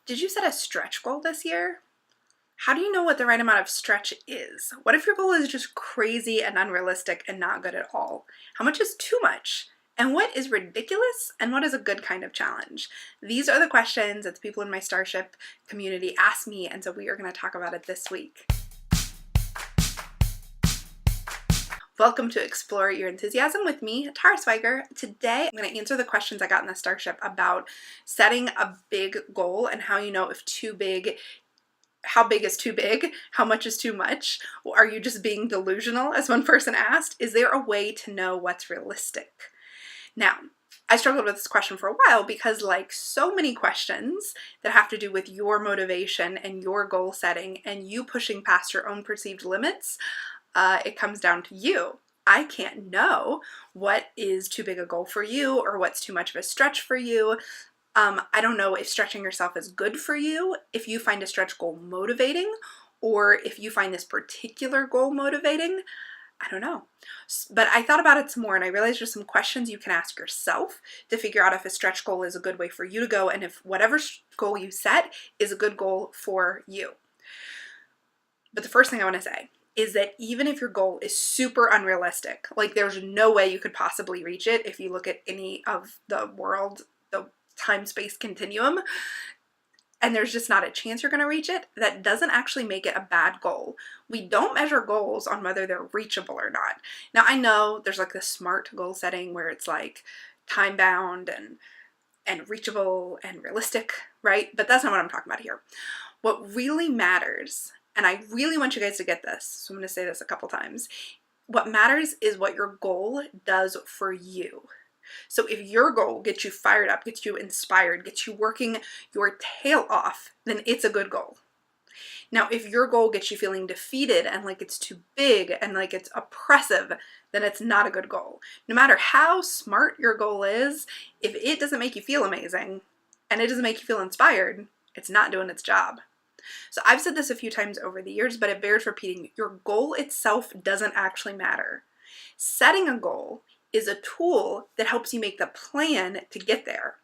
Did you set a stretch goal this year? How do you know what the right amount of stretch is? What if your goal is just crazy and unrealistic and not good at all? How much is too much? And what is ridiculous and what is a good kind of challenge? These are the questions that the people in my Starship community ask me, and so we are going to talk about it this week. Welcome to Explore Your Enthusiasm with me, Tara Swiger. Today, I'm going to answer the questions I got in the Starship about setting a big goal and how you know if how big is too big, how much is too much. Are you just being delusional, as one person asked? Is there a way to know what's realistic? Now, I struggled with this question for a while because, like so many questions that have to do with your motivation and your goal setting and you pushing past your own perceived limits, it comes down to you. I can't know what is too big a goal for you or what's too much of a stretch for you. I don't know if stretching yourself is good for you, if you find a stretch goal motivating, or if you find this particular goal motivating. I don't know. But I thought about it some more and I realized there's some questions you can ask yourself to figure out if a stretch goal is a good way for you to go and if whatever goal you set is a good goal for you. But the first thing I want to say is that even if your goal is super unrealistic, like there's no way you could possibly reach it if you look at any of the world, the time-space continuum, and there's just not a chance you're going to reach it, that doesn't actually make it a bad goal. We don't measure goals on whether they're reachable or not. Now, I know there's like the SMART goal setting where it's like time-bound and reachable and realistic, right? But that's not what I'm talking about here. What really matters, and I really want you guys to get this, so I'm going to say this a couple times. What matters is what your goal does for you. So if your goal gets you fired up, gets you inspired, gets you working your tail off, then it's a good goal. Now, if your goal gets you feeling defeated and like it's too big and like it's oppressive, then it's not a good goal. No matter how smart your goal is, if it doesn't make you feel amazing and it doesn't make you feel inspired, it's not doing its job. So I've said this a few times over the years, but it bears repeating. Your goal itself doesn't actually matter. Setting a goal is a tool that helps you make the plan to get there.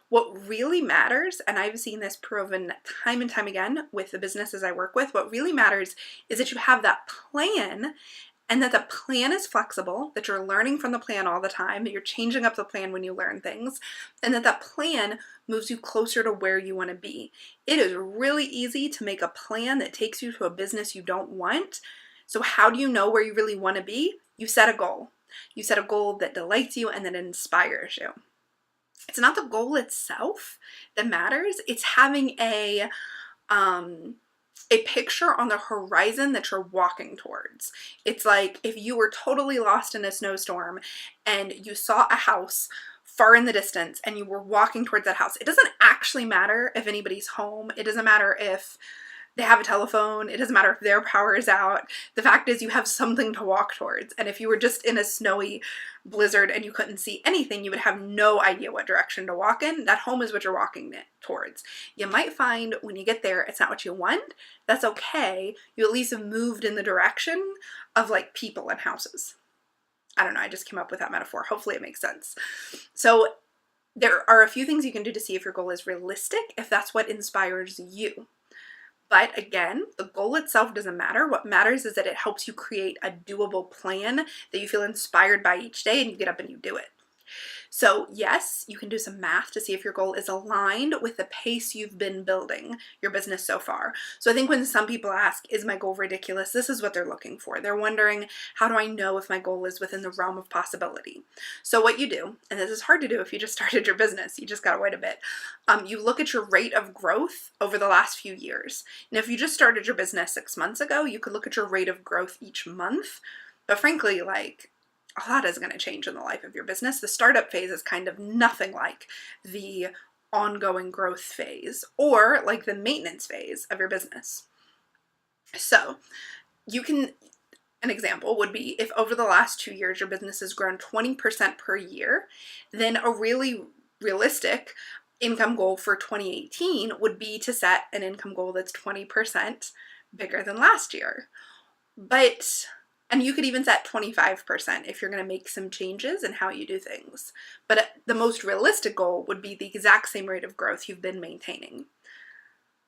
What really matters, and I've seen this proven time and time again with the businesses I work with, what really matters is that you have that plan and that the plan is flexible, that you're learning from the plan all the time, that you're changing up the plan when you learn things, and that plan moves you closer to where you want to be. It is really easy to make a plan that takes you to a business you don't want. So how do you know where you really want to be? You set a goal. You set a goal that delights you and that inspires you. It's not the goal itself that matters. It's having a picture on the horizon that you're walking towards. It's like if you were totally lost in a snowstorm and you saw a house far in the distance and you were walking towards that house. It doesn't actually matter if anybody's home. It doesn't matter if they have a telephone. It doesn't matter if their power is out. The fact is you have something to walk towards. And if you were just in a snowy blizzard and you couldn't see anything, you would have no idea what direction to walk in. That home is what you're walking towards. You might find when you get there, it's not what you want. That's okay. You at least have moved in the direction of like people and houses. I don't know. I just came up with that metaphor. Hopefully it makes sense. So there are a few things you can do to see if your goal is realistic, if that's what inspires you. But again, the goal itself doesn't matter. What matters is that it helps you create a doable plan that you feel inspired by each day and you get up and you do it. So yes, you can do some math to see if your goal is aligned with the pace you've been building your business so far. So I think when some people ask, is my goal ridiculous? This is what they're looking for. They're wondering, how do I know if my goal is within the realm of possibility? So what you do, and this is hard to do if you just started your business, you just gotta wait a bit. You look at your rate of growth over the last few years. Now, if you just started your business 6 months ago, you could look at your rate of growth each month. But frankly, like, a lot is going to change in the life of your business. The startup phase is kind of nothing like the ongoing growth phase or like the maintenance phase of your business. So an example would be if over the last 2 years your business has grown 20% per year, then a really realistic income goal for 2018 would be to set an income goal that's 20% bigger than last year. And you could even set 25% if you're going to make some changes in how you do things. But the most realistic goal would be the exact same rate of growth you've been maintaining.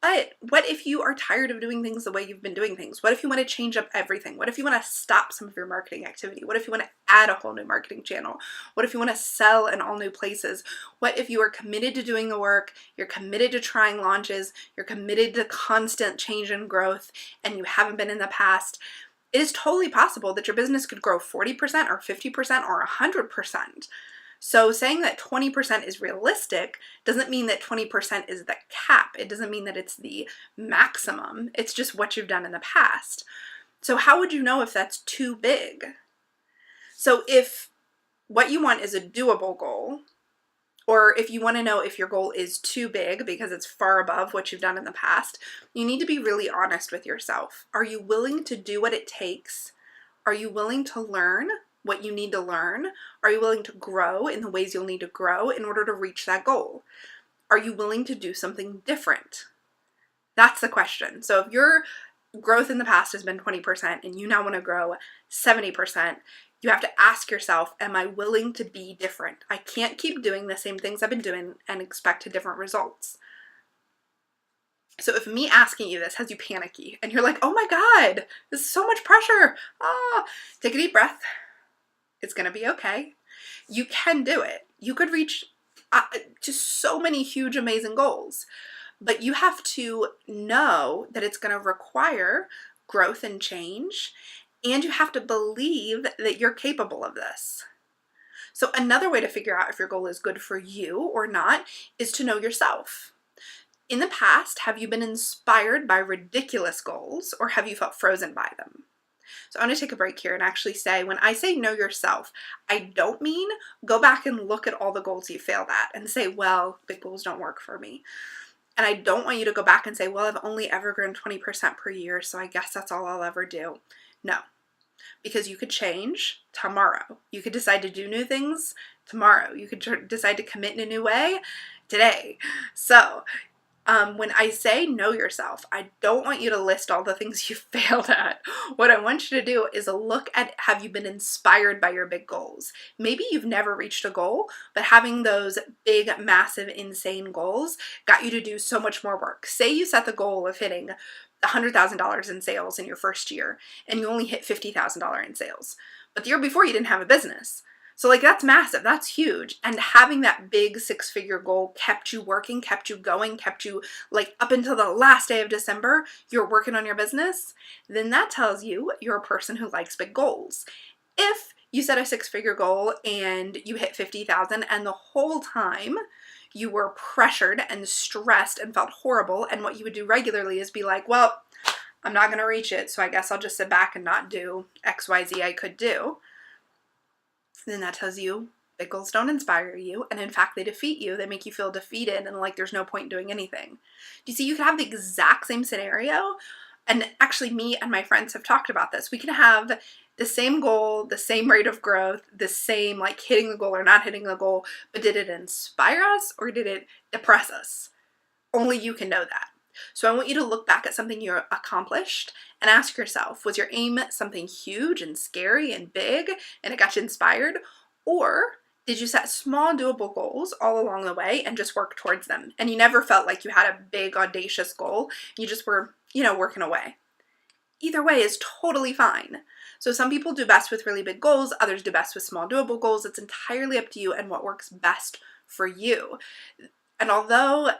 But what if you are tired of doing things the way you've been doing things? What if you want to change up everything? What if you want to stop some of your marketing activity? What if you want to add a whole new marketing channel? What if you want to sell in all new places? What if you are committed to doing the work, you're committed to trying launches, you're committed to constant change and growth, and you haven't been in the past? It is totally possible that your business could grow 40% or 50% or 100%. So saying that 20% is realistic doesn't mean that 20% is the cap. It doesn't mean that it's the maximum. It's just what you've done in the past. So how would you know if that's too big? So if what you want is a doable goal, or if you want to know if your goal is too big because it's far above what you've done in the past, you need to be really honest with yourself. Are you willing to do what it takes? Are you willing to learn what you need to learn? Are you willing to grow in the ways you'll need to grow in order to reach that goal? Are you willing to do something different? That's the question. So if your growth in the past has been 20% and you now want to grow 70%, you have to ask yourself, am I willing to be different? I can't keep doing the same things I've been doing and expect different results. So if me asking you this has you panicky and you're like, oh my God, this is so much pressure. Take a deep breath. It's going to be okay. You can do it. You could reach just so many huge, amazing goals, but you have to know that it's going to require growth and change, and you have to believe that you're capable of this. So another way to figure out if your goal is good for you or not is to know yourself. In the past, have you been inspired by ridiculous goals, or have you felt frozen by them? So I'm going to take a break here and actually say, when I say know yourself, I don't mean go back and look at all the goals you failed at and say, well, big goals don't work for me. And I don't want you to go back and say, well, I've only ever grown 20% per year, so I guess that's all I'll ever do. No, because you could change tomorrow. You could decide to do new things tomorrow. You could decide to commit in a new way today. So when I say know yourself, I don't want you to list all the things you failed at. What I want you to do is look at, have you been inspired by your big goals? Maybe you've never reached a goal, but having those big, massive, insane goals got you to do so much more work. Say you set the goal of hitting $100,000 in sales in your first year, and you only hit $50,000 in sales. But the year before, you didn't have a business. So that's massive, that's huge. And having that big 6-figure goal kept you working, kept you going, kept you up until the last day of December, you're working on your business. Then that tells you you're a person who likes big goals. If you set a 6-figure goal and you hit 50,000 and the whole time you were pressured and stressed and felt horrible, and what you would do regularly is be like, well, I'm not going to reach it, so I guess I'll just sit back and not do XYZ I could do. Then that tells you big goals don't inspire you, and in fact they defeat you. They make you feel defeated and like there's no point in doing anything. Do you see, you can have the exact same scenario, and actually me and my friends have talked about this. We can have the same goal, the same rate of growth, the same hitting the goal or not hitting the goal, but did it inspire us or did it depress us? Only you can know that. So I want you to look back at something you accomplished and ask yourself, was your aim something huge and scary and big and it got you inspired? Or did you set small doable goals all along the way and just work towards them? And you never felt like you had a big audacious goal. You just were, working away. Either way is totally fine. So some people do best with really big goals. Others do best with small doable goals. It's entirely up to you and what works best for you. And although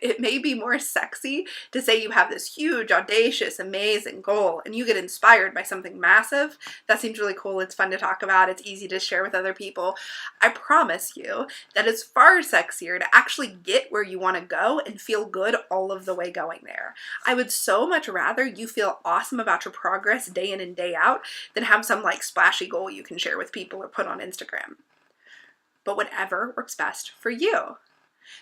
it may be more sexy to say you have this huge, audacious, amazing goal and you get inspired by something massive, that seems really cool. It's fun to talk about. It's easy to share with other people. I promise you that it's far sexier to actually get where you want to go and feel good all of the way going there. I would so much rather you feel awesome about your progress day in and day out than have some splashy goal you can share with people or put on Instagram. But whatever works best for you.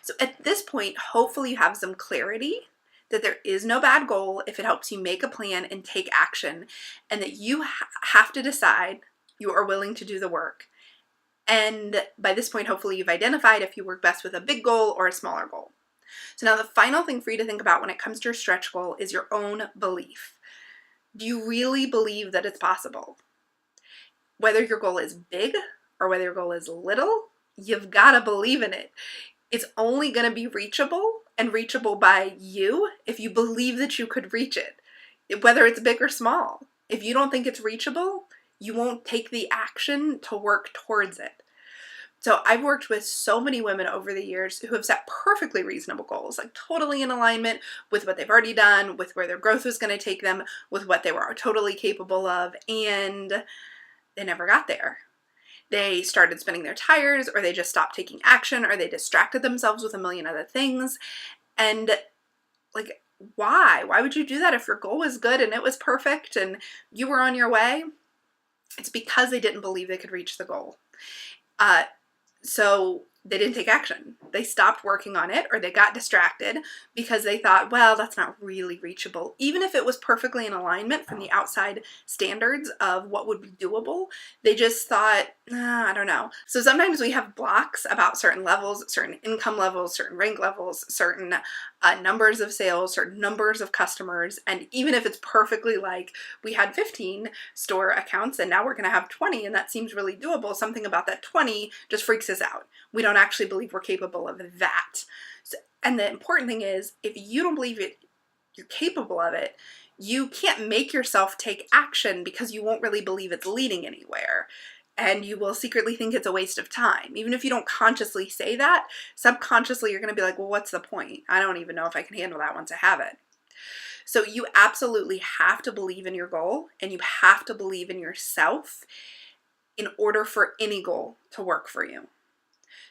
So at this point, hopefully you have some clarity that there is no bad goal if it helps you make a plan and take action, and that you have to decide you are willing to do the work. And by this point, hopefully you've identified if you work best with a big goal or a smaller goal. So now the final thing for you to think about when it comes to your stretch goal is your own belief. Do you really believe that it's possible? Whether your goal is big or whether your goal is little, you've got to believe in it. It's only going to be reachable and reachable by you if you believe that you could reach it, whether it's big or small. If you don't think it's reachable, you won't take the action to work towards it. So I've worked with so many women over the years who have set perfectly reasonable goals, like totally in alignment with what they've already done, with where their growth was going to take them, with what they were totally capable of, and they never got there. They started spinning their tires, or they just stopped taking action, or they distracted themselves with a million other things. And like, why? Why would you do that if your goal was good and it was perfect and you were on your way? It's because they didn't believe they could reach the goal. So they didn't take action. They stopped working on it, or they got distracted because they thought, well, that's not really reachable. Even if it was perfectly in alignment from the outside standards of what would be doable, they just thought, I don't know. So sometimes we have blocks about certain levels, certain income levels, certain rank levels, certain numbers of sales, certain numbers of customers. And even if it's perfectly like we had 15 store accounts and now we're going to have 20, and that seems really doable, something about that 20 just freaks us out. We don't actually believe we're capable of that. So, and the important thing is, if you don't believe you're capable of it, you can't make yourself take action because you won't really believe it's leading anywhere. And you will secretly think it's a waste of time. Even if you don't consciously say that, subconsciously you're going to be like, well, what's the point? I don't even know if I can handle that once I have it. So you absolutely have to believe in your goal, and you have to believe in yourself in order for any goal to work for you.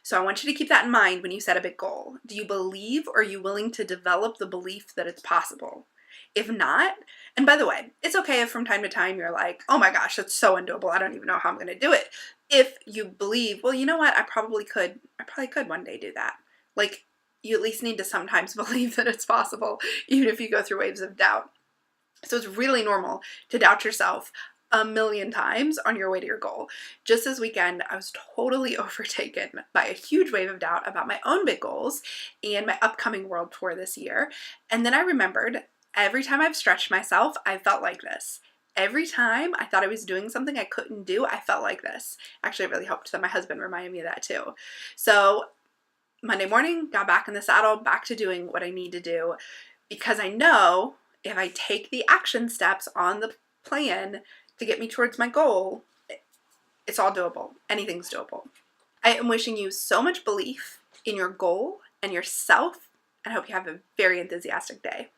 So I want you to keep that in mind when you set a big goal. Do you believe, or are you willing to develop the belief that it's possible? If not, and by the way, it's okay if from time to time you're like, oh my gosh, that's so undoable, I don't even know how I'm going to do it. If you believe, well, you know what, I probably could one day do that. Like, you at least need to sometimes believe that it's possible, even if you go through waves of doubt. So it's really normal to doubt yourself a million times on your way to your goal. Just this weekend, I was totally overtaken by a huge wave of doubt about my own big goals and my upcoming world tour this year. And then I remembered, every time I've stretched myself, I felt like this. Every time I thought I was doing something I couldn't do, I felt like this. Actually, it really helped that my husband reminded me of that too. So Monday morning, got back in the saddle, back to doing what I need to do, because I know if I take the action steps on the plan to get me towards my goal, it's all doable. Anything's doable. I am wishing you so much belief in your goal and yourself, and I hope you have a very enthusiastic day.